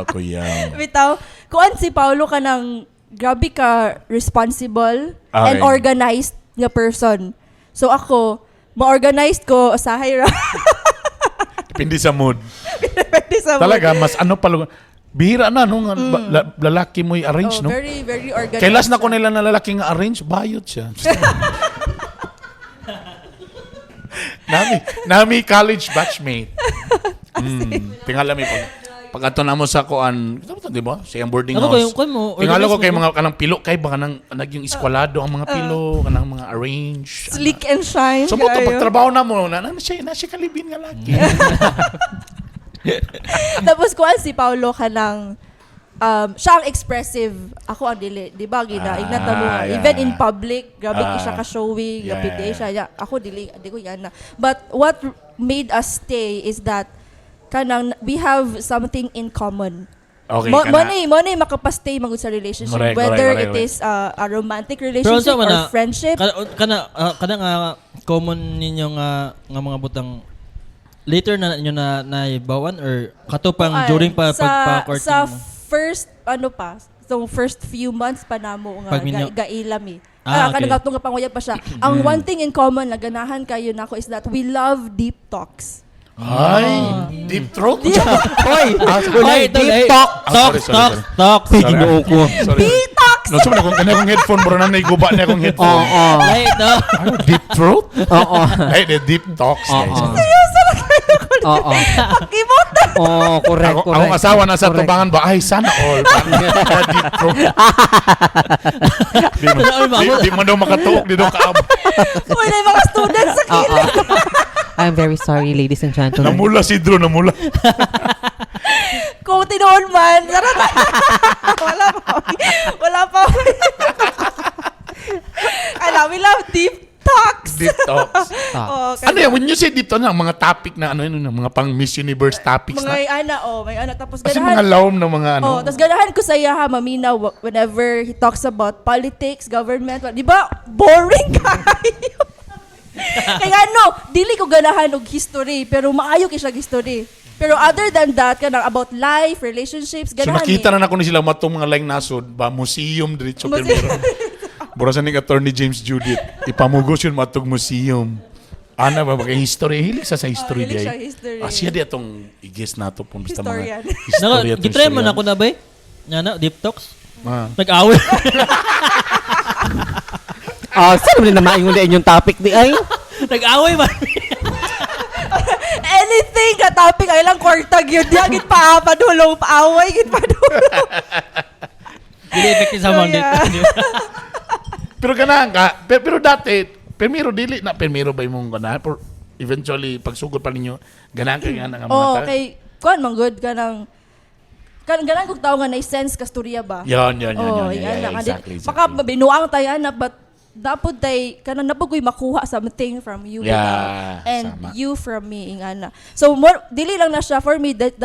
Kuya. Bitaw, kuan si Paulo ka ng grabe ka responsible and Okay. organized nga person. So ako, ma-organized ko usahay ra. Depende sa mood. Pwede sa Talaga, mas ano pala. Bihira na, no? Lalaki mo i-arrange, no? Very, very organized. Kailas na ko siya. nila na lalaki nga arrange, bayot siya. nami college batchmate. Tingala mi pag ato na mo sa kuan, di ba? Sa iyang boarding Ako house. kayo mo. Tingala ko organize kay mo. mga kanang pilo kay baka nang yung eskwalado ang mga pilo, kanang mga arrange. Sleek and shine. So mo to kayo. pagtrabaho na mo na siya kalibin nga laki. Tapos kuan si Paulo ka ng siya ang expressive. Ako ang dili. Di ba? Ignata mo nga. yeah. Even in public, grabe siya Ah, ka-showy. yeah, Grabe yeah. siya. Yeah, ako dili. Di ko yan na. But what made us stay is that kanang we have something in common. Okay, Mo kana. na makapastay magud sa relationship. Correct, Whether correct. it is a romantic Pero relationship unsa man or na friendship. kana nga common ninyo nga mga butang later na ninyo na ibawan or katupang Ay, during pa sa pagpa-courting sa mo? first so first few months pa namo nga Pag minyo- gailam eh. Ah, okay. Kanang nga panguyab pa siya. Ang one thing in common na ganahan kayo nako is that we love deep talks. Ay, deep throat. Hoy, Ay, ito, deep ay. talk. Talk, sorry, talk, sorry. talk. Ginoo ko. Sorry. Detox! No, sumala kung kanya kong headphone, bro na naiguba niya akong headphone. Oo. Ay, ito. Ano, deep throat? Oo. Ay, the deep talks, guys. Oo. Pakimot na! Oo, correct, correct. Akong asawa na sa Correct. tubangan ba, ay, sana all. Deep throat. Di man daw makatuok, di daw kaab. Uy, na yung mga students sa Oo. kilid. I'm very sorry, ladies and gentlemen. Namula si Drew, namula. Kung tinuon man, sarap. Wala pa. We love deep talks. Deep talks. Oh, Ano yan, when you say deep talks, mga topic na ano yun, mga pang Miss Universe topics may na. may ana. Tapos Kasi mga ganahan, lawm na mga ano. tapos ganahan ko sa iya ha, mamina, whenever he talks about politics, government, di ba, boring kayo. Kaya dili ko ganahan og history, pero maayo kay siya history. Pero other than that, kanang about life, relationships, So ganahan nakita na ko ni sila matong mga laing nasod, ba, museum diretso primero. Burasan ni Attorney James Judith, ipamugos yun matong museum. Ana ba, bagay history, hilig sa history hilig di siya ay. history. Siya di atong i-guess nato po basta Historian. mga history atong Gitry man historian. ako na ba? Na deep talks. Ah. Nag-away. Saan mo na maingon na inyong topic di ay? Nag-away man. Anything ka topic ay lang kwartag yun. Di agit pa padulong paaway git padulong. Dili effective sa mga Yeah. Pero ganahan ka, pero dati, primero dili na primero ba imong ganahan? Pero eventually, pagsugod pa ninyo, ganahan ka nga nga mga Oh, ta- okay. Kuan man good kanang ganan kog tao nga na sense ka storya ba? Yan. Yeah, Exactly. Baka binuang tayo na but dapat tay kanang napagoy makuha something from you Yeah, bitaw, and sama. you from me ingana. So more dili lang na siya for me that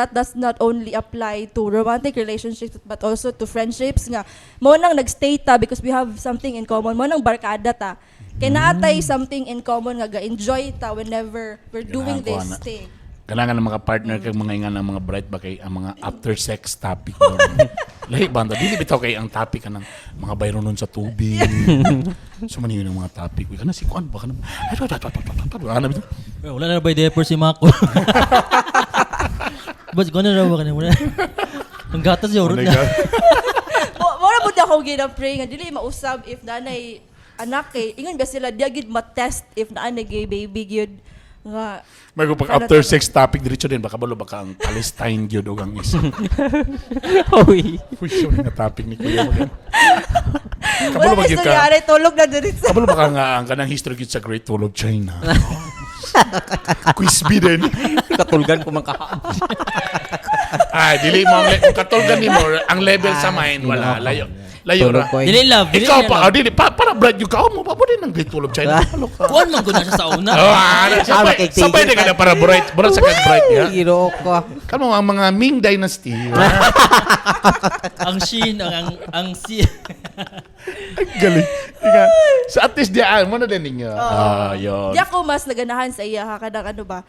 does not only apply to romantic relationships but also to friendships nga mo nang nagstay ta because we have something in common. Mo nang barkada ta. Kay naatay something in common nga ga-enjoy ta whenever we're doing Ganahan ko, this ana. thing. Kailangan ng mga partner kay mga ingan ng mga bright ba kay ang mga after sex topic. Lahi banda, dili bitaw kay ang topic kanang mga bayro nun sa tubig. So man yun ang mga topic. Kana si kuan ba kana. Ano bitaw? Wala na ba diaper si Mako? Bas gonna raw ka na wala. Ang gatas yung urot na. Wala po ako ginapray nga dili mausab if nanay anak kay ingon ba sila diagid ma-test if naanay gay baby gyud nga May ko pag after sex topic diretso din baka balo baka ang Palestine gyud og ang isa. Hoy. Uy, so nga topic ni Kuya mo din. wala Kabalo ba gyud gusto ka? niya aray tulog na diri sa Kabalo baka nga ang kanang history gyud sa Great Wall of China. Quiz bee din. Katulgan ko man kahapon. Dili mo kung katulgan nimo ang level sa mind wala layo. Layo Tulog ra. ko. Dili love, dili Ikaw niya pa, love. dili para Brad yung kao mo pa din ng great tulog China. Ano ka? Kuan man guna siya sa una. Sabay makiktigil ka na para bright sa kag bright ya. Hiro ko. Kamo ang mga Ming Dynasty. Ang Shin, ang Si. Ang galing. Ika, so at least diyan mo na din ninyo. Yun. Di ako mas naganahan sa iya, kadang ano ba,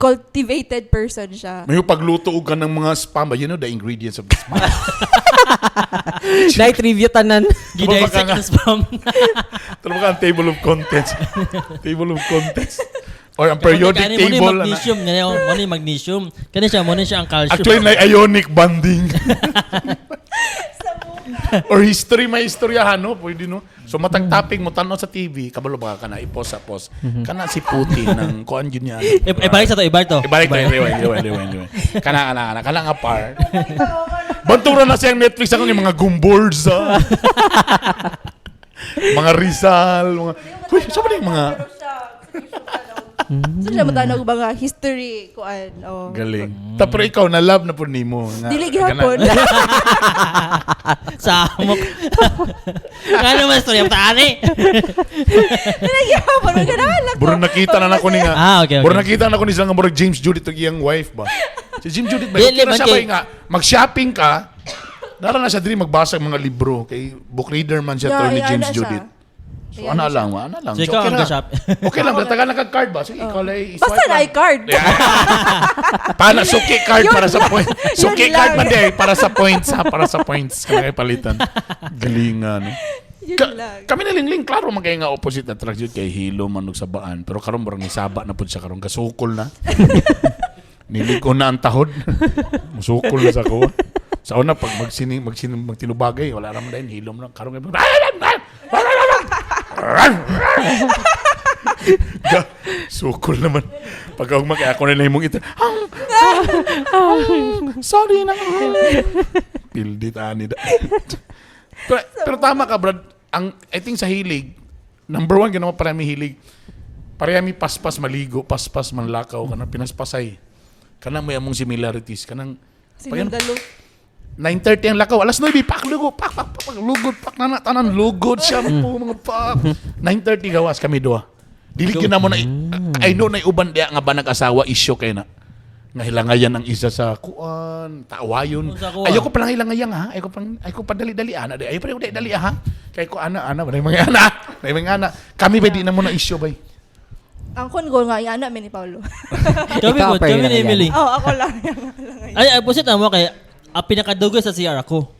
cultivated person siya. May pagluto og ka ng mga spam ba? You know the ingredients of the spam. Night review tanan. Gidisect na spam. Tama ka ang table of contents. Table of contents. Or ang periodic Kani mo table. ni magnesium, mo ni magnesium. Kani siya ang calcium. Actually, na ionic bonding. Or history, may istoryahan, no? Pwede, no? So, matang topic mo, tanaw sa TV, kabalo ba ka na, i-pause sa pause. Kana si Putin, ng kuan yun yan. Ibalik sa to, ibalik to. Ibalik to, rewind. Kana nga par. Bantura na siyang Netflix ako yung mga gumboards, mga Rizal, mga... Uy, saan ba yung mga... So siya matanong mga history kuan. Oh. Galing. Pero ikaw, na-love na po ni mo. Dili gihapon. Samok. Kano man story ang taani? Dili gihapon maganahan ako. Buro nakita na ako ni nga. Okay. Buro nakita na ako ni siya nga murag James Judith og iyang wife ba. Si James Judith ba? Dili, Kira siya man ba nga mag-shopping ka. Dara na siya diri magbasa ng mga libro kay book reader man siya to ni James Judith. So ana lang. So ikaw ang ka-shop. Okay lang, taga na card ba? Sige, ikaw lay Basta na i-card. Para suki card para sa point. Suki Yun card lang. man di para sa points ha, para sa points kaya palitan. Galingan. Yun lang. Kami nalingling, klaro man kayo nga opposite attraction kay Hilo man og sabaan. Pero karon barang nisaba na pud siya karon kasukol na. Niliko na ang tahod. Musukol na sa ko. Sa una pag magtinubagay, wala ra man dayon Hilo man karon sukol naman. Pag ako ako na lang mong ito. Sorry na. Pildit ani da. Pero tama ka, Brad. I think sa hilig, number one, ginawa parami hilig. Parami paspas maligo, paspas manlakaw, kanang pinaspasay. Kanang may among similarities. Kanang, Sinundalo. 9:30 ang lakaw. Alas 9, pak, lugod, lugod, pak, tanan, lugod siya, mga pak. 9:30 gawas kami doa. Dili na mo na, I know na uban diya nga ba nag-asawa, issue kay na. Nga hilangayan ang isa sa kuan, taawayon. Ayoko pa lang hilangayan ha. Ayoko pa dali-dali ana. Ayoko pa dali ha. Kay ko ana, may mga ana. Kami ba di na mo na issue bay. Ang kun ko nga yung anak ni Paulo. Kami pa kami yun ni yan. Emily. Oh, ako lang. Ay, pusit mo kay pinakadugo sa CR ako.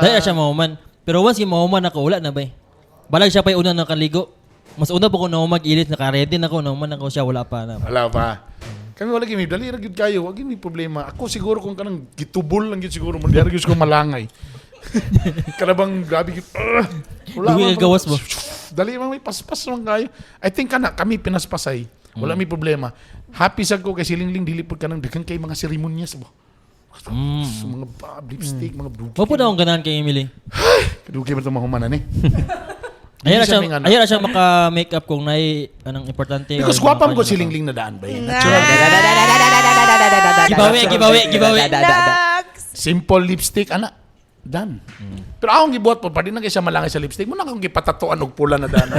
Dahil siya mahuman. Pero once mahuman ako, wala na ba? Balag siya pa yung una nakaligo. Mas una pa ko na mag-ilit, naka-ready na ako, nahuman ako siya, wala pa na. Wala pa. Kami wala gini, dali ra gyud kayo, wag may problema. Ako siguro kung kanang gitubol lang gyud siguro, mali ra gyud ko malangay. Kanabang grabe gyud. Wala Dugi man, gawas mo. Dali man may paspas man kayo. I think kami pinaspasay. Wala may problema. Happy sad ko kay silingling dili pud kanang daghan kay mga seremonyas ba. Mga lipstick, mga blue. Wapo na akong ganahan kay Emily. Kadugi man to mahumanan eh. Ayaw na siya maka-makeup kung nai anong importante. Because gwapam ko silingling na daan ba yun. Natural. Gibawi. Next! Simple lipstick, ana. Done. Pero akong gibuhat po, pa din na kayo siya malangay sa lipstick. Muna akong gipatatuan og pula na daan.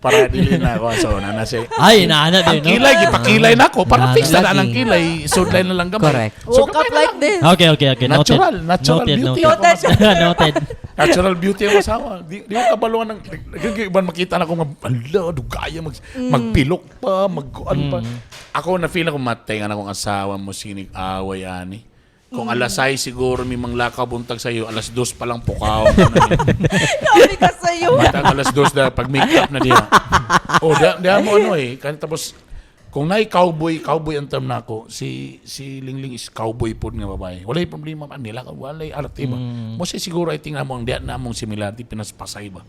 Para dili na ako. So, nasi. Ay, naana din, Ang kilay, gipakilay na ako. Para fix na daan ang kilay. Sudlay na lang gamay. Correct. So, Woke up like this. Okay. Natural beauty. Noted. Noted. Natural beauty ang asawa. Di ko kabaluan ng... Ibang makita na ko nga, ala, dugaya, magpilok pa, magkuan pa. Ako na-feel ako matay nga na kong asawa mo sinig away ani. Kung alas 6 siguro may manglakaw buntag sa'yo, alas 2 pa lang pukaw. Sabi ka sa'yo. Matag alas 2 na pag make up na diya. Diya mo ano eh. Tapos, kung na'y cowboy ang term na ako, si Lingling is cowboy po nga babae. Wala'y problema pa nila. Wala'y alati ba. Mo siya siguro, I think na mo, ang diya na mong similarity, pinaspasay ba.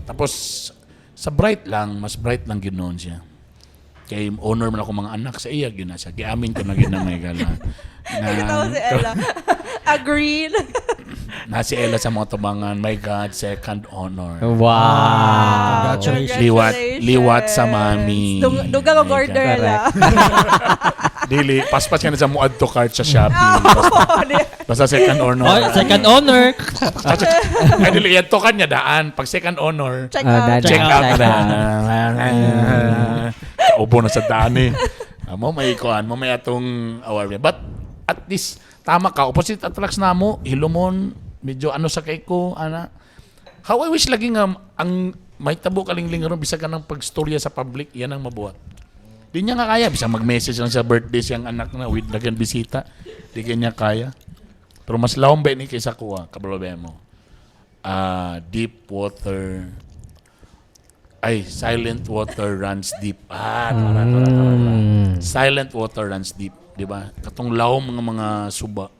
Tapos, sa bright lang, mas bright lang ginoon siya. Kay honor man ako mga anak sa iya, yun na siya. Giamin ko na ginamay gala. Ito si Ella. Agreed. Na si Ella sa mga tubangan, my God, second honor. Wow. Congratulations. Liwat sa mami. Dugang My order God. la. Dili, paspas ka na sa muad to cart sa Shopee. Basta second owner. Oh, second owner. Ay, dili, yan to kanya daan. Pag second owner, Check Ah, out. check out Check na. out. Ubo na sa daan eh. Mo may kuan, mo may atong award. But at least, tama ka. Opposite attracts na mo, hilomon, medyo ano sa kay ko, ana. How I wish lagi nga, ang may tabo kalingling ron, bisa ka ng pagstorya sa public, yan ang mabuhat. Di niya nga kaya, bisa mag-message lang sa birthday siyang anak na with dagan bisita. Di kanya kaya. Pero mas lawang ba ni kaysa kuha, kaproblema mo. Deep water, silent water runs deep. Tara. Silent water runs deep, di ba? Katong lawom mga suba,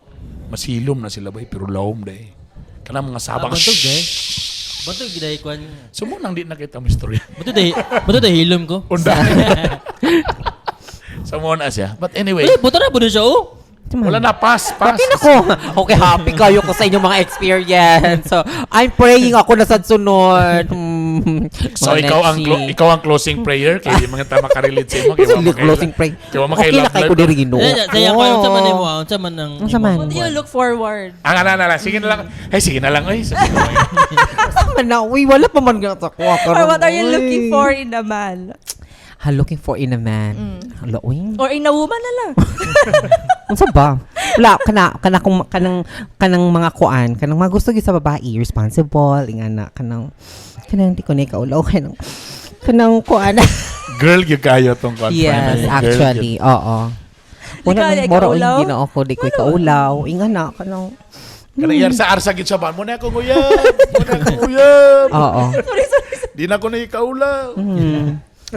masilom na sila ba, pero lawom dahil. Kanang mga sabang, Bantog eh. Bantog giday kwan. Sumunang di nakita mo istorya. Buto day hilom ko. Unda. Sumuna siya. But anyway, Buto na po siya oh. wala na, pass. Okay na ko. Okay, happy kayo ko sa inyong mga experience. So, I'm praying ako na sa sunod. So ikaw ang closing prayer kay di mga tama ka-relate sa imo kay Kasi closing prayer. Kaya mo Okay na kayo ko diri Ginoo. Saya ko unsa man nimo, unsa man nang Unsa man? What do you look forward? Sige na lang. Sige na lang. Sama na, uy, wala pa man gata ko. Or what are you looking for in a man? Looking for in a man. Hala, uy. Or in a woman na lang? Unsa ba? Wala kanang mga kuan, kanang mga gusto gyud sa babae, responsible, ingana kanang di ko na ikaulaw kanang kuan. Girl, yung kayo tong kuan. Yes, actually. Oo. Di ka Una moro ikaulaw? hindi na ako di ko ikaulaw. Ingana kanang Kanang yan sa arsa gid sa ban. Muna ako nguyab. oo. Di na ko na ikaulaw.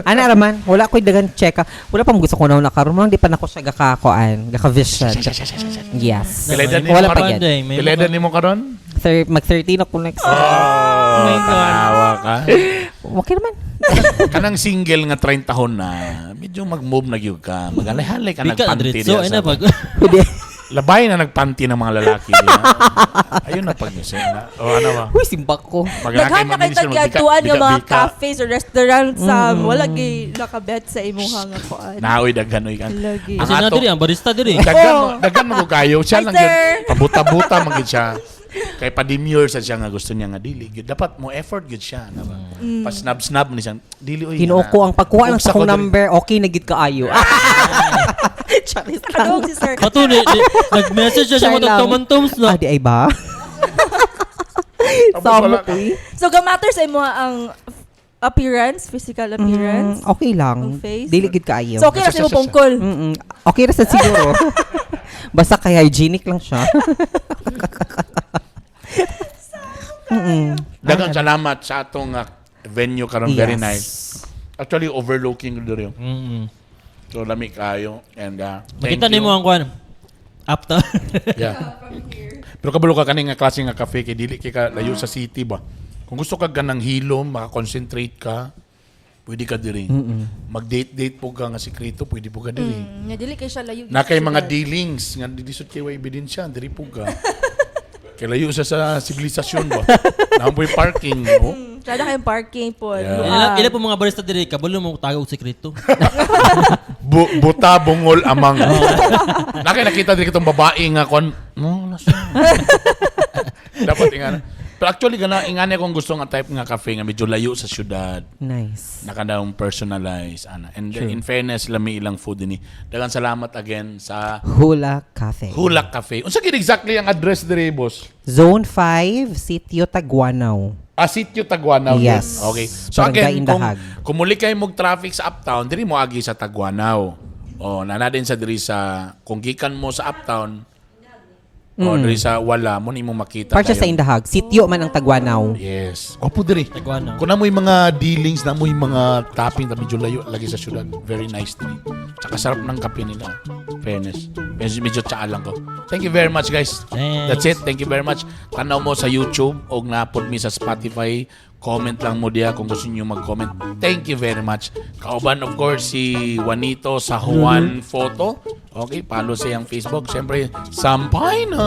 Ana raman, wala ko'y dagan check. Wala pa mo gusto ko na nakaroon. Di pa na ko siya gaka-vision. Yes. Piledan ni Wala mo pa karon? yan. Piledan ni mo karon? Mag-13 ako next. Oh, tanawa ka. Okay naman. Kanang single nga 30 tahon na, medyo mag-move na gyud ka. Magalay-halay ka Bika nagpanty Andretso ay diya na sa. pag Labay na nagpanty ng mga lalaki diya. Ayun na pag-isip na. O ano ba? Uy, simbak ko. Naghan na kayo tagyatuan yung mga cafes or restaurants sa wala gay nakabet sa imuha nga kuan. Naoy daghan oy kan. Lagi. Ang Kasi na ato- diri ang barista diri. Daghan mo kayo. Siya Hi, lang sir. yun. Pabuta-buta magid siya. Kay pa-demure sa siya nga gusto niya nga dili. Gyud dapat mo effort gyud siya, na ba? Pa-snub-snub ni siya. Dili oy. Tinuo ko ang pagkuha ng Ugsa sakong ko diri. number, okay na gid kaayo. Charis lang. Ano si sir? Kato nag-message siya Char mo lang. tagtoman-toms na. Di ay ba? Tapos Sama wala ko ka. So ga-matter sa imo ang appearance, physical appearance. Okay lang. Ang face? Dili gid kaayo. So okay na sa imo pungkol. Okay ra sa siguro. Basta kay hygienic lang siya. Daghang salamat sa atong venue karon, very Yes. nice. Actually overlooking diri. So lami kayo and thank Makita you. nimo ang kwan. Uptown. Yeah. Pero kabalo ka kani nga klase nga cafe kay dili kay ka layo sa city ba. Kung gusto ka ganang hilom, maka-concentrate ka, pwede ka diri. Mag-date po ka nga sikreto, pwede po ka diri. Nya dili kay siya layo. Na kay mga dealings nga dilisod kay way ebidensya, diri po ka. Kay layo sa sibilisasyon ba. Naamboy parking, oh. Siya na kayong parking po. Yeah. Ila po mga barista diri kabalo mo tago og sekreto. Buta bungol amang. Nakita diri kitong babae nga kon. No, nasa. Dapat ingana. Pero actually ingana kung gusto nga type nga cafe nga medyo layo sa syudad. Nice. Nakadaong personalized ana. And in fairness lami ilang food ini. Daghang salamat again sa Hula Cafe. Hulak Cafe. Unsa gid exactly ang address diri, boss? Zone 5, Sitio Taguanaw. Sitio Taguanaw. Yes. Yun. Okay. So Barangay again, Indahag. kung muli kayo traffic sa Uptown, diri mo agi sa Taguanaw. Nana din sa diri sa kung gikan mo sa Uptown, diri sa wala mo nimo makita Part siya sa Indahag. Sitio man ang Taguanaw. Yes. Opo diri. Taguanaw. Kung na mo yung mga dealings, na mo yung mga topping na medyo layo lagi sa syudad. Very nice diri. Tsaka sarap ng kape nila. Fairness. Medyo tsaa lang ko. Thank you very much, guys. Thanks. That's it. Thank you very much. Tanaw mo sa YouTube o na-upload mi sa Spotify. Comment lang mo diya kung gusto niyo mag-comment. Thank you very much. Kauban, of course, si Juanito sa Juan Photo. Okay, follow siya ang Facebook. Siyempre, Sampay na.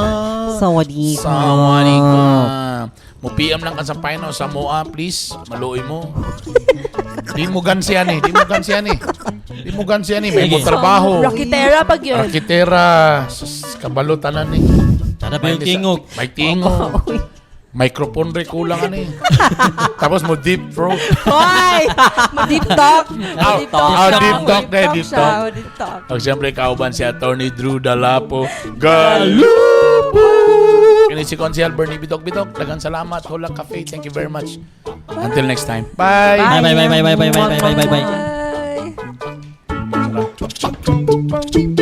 Sawadee ka. Sawadee ka. Mo PM lang ka Sampay na. Sa MOA, please. Maluoy mo. Di mo gan siya ni. Di mo gan siya ni, may mo Sige. trabaho. Rakitera pag yun. Arkitera, kabalutan na ni. Tara pa yung tingog. May tingog. Microphone rin kulang ani. Tapos mo deep throat. Hoy! Deep talk. Deep talk. Deep talk. Deep talk. Pag siyempre kauban si Attorney Drew Dalapo. Galupo! Kini si Consiel Bernie Bitok. Daghang salamat. Hulak Cafe. Thank you very much. Until next time. Bye! Bye. Bye.